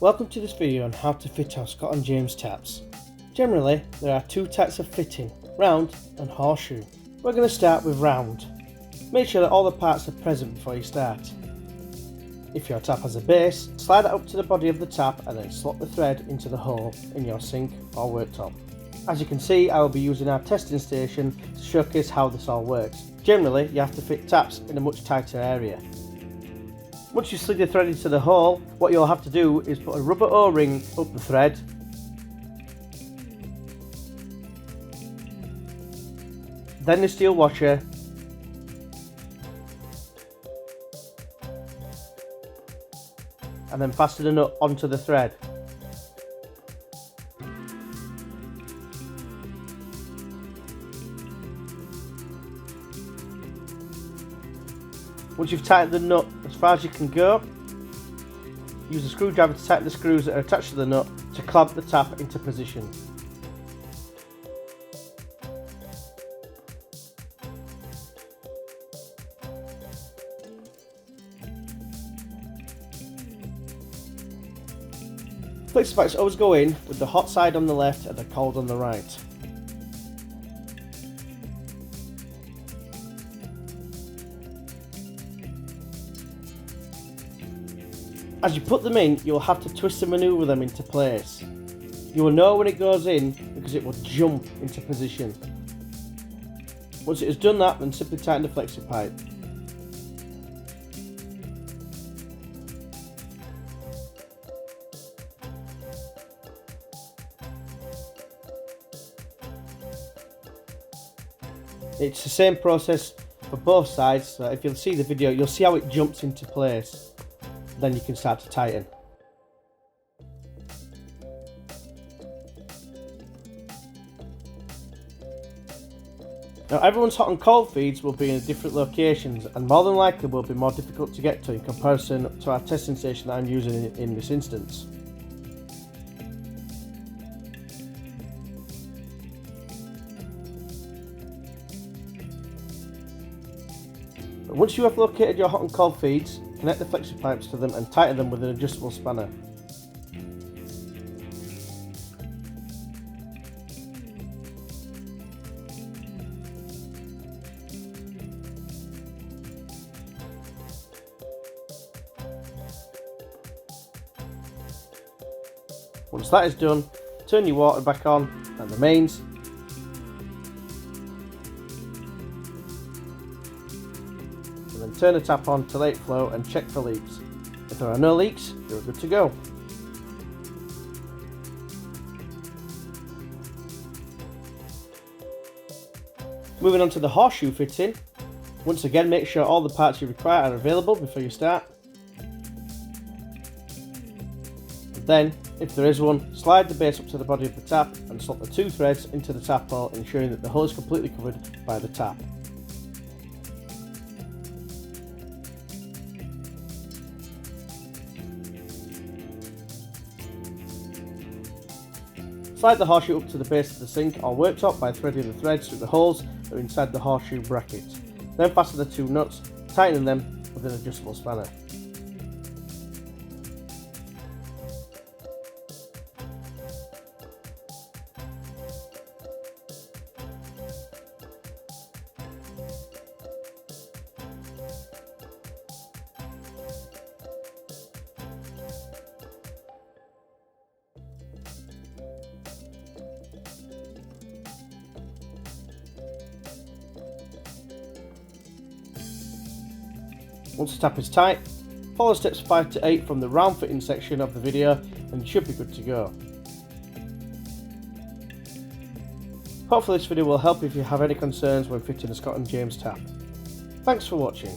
Welcome to this video on how to fit our Scott and James taps. Generally, there are two types of fitting, round and horseshoe. We're going to start with round. Make sure that all the parts are present before you start. If your tap has a base, slide it up to the body of the tap and then slot the thread into the hole in your sink or worktop. As you can see, I will be using our testing station to showcase how this all works. Generally, you have to fit taps in a much tighter area. Once you slid the thread into the hole, what you'll have to do is put a rubber O-ring up the thread, then the steel washer, and then fasten the nut onto the thread. Once you've tightened the nut as far as you can go, use a screwdriver to tighten the screws that are attached to the nut to clamp the tap into position. Flexi pipes always go in with the hot side on the left and the cold on the right. As you put them in, you'll have to twist and manoeuvre them into place. You will know when it goes in because it will jump into position. Once it has done that, then simply tighten the flexi pipe. It's the same process for both sides, so if you'll see the video, you'll see how it jumps into place. Then you can start to tighten. Now everyone's hot and cold feeds will be in different locations and more than likely will be more difficult to get to in comparison to our testing station that I'm using in this instance. But once you have located your hot and cold feeds, connect the flexi pipes to them and tighten them with an adjustable spanner. Once that is done, turn your water back on and the mains. And then turn the tap on to let it flow and check for leaks. If there are no leaks, you're good to go. Moving on to the horseshoe fitting. Once again, make sure all the parts you require are available before you start. And then, if there is one, slide the base up to the body of the tap and slot the two threads into the tap hole, ensuring that the hole is completely covered by the tap. Slide the horseshoe up to the base of the sink or worktop by threading the threads through the holes that are inside the horseshoe bracket. Then fasten the two nuts, tightening them with an adjustable spanner. Once the tap is tight, follow steps 5 to 8 from the round fitting section of the video and you should be good to go. Hopefully this video will help if you have any concerns when fitting a Scott and James tap. Thanks for watching.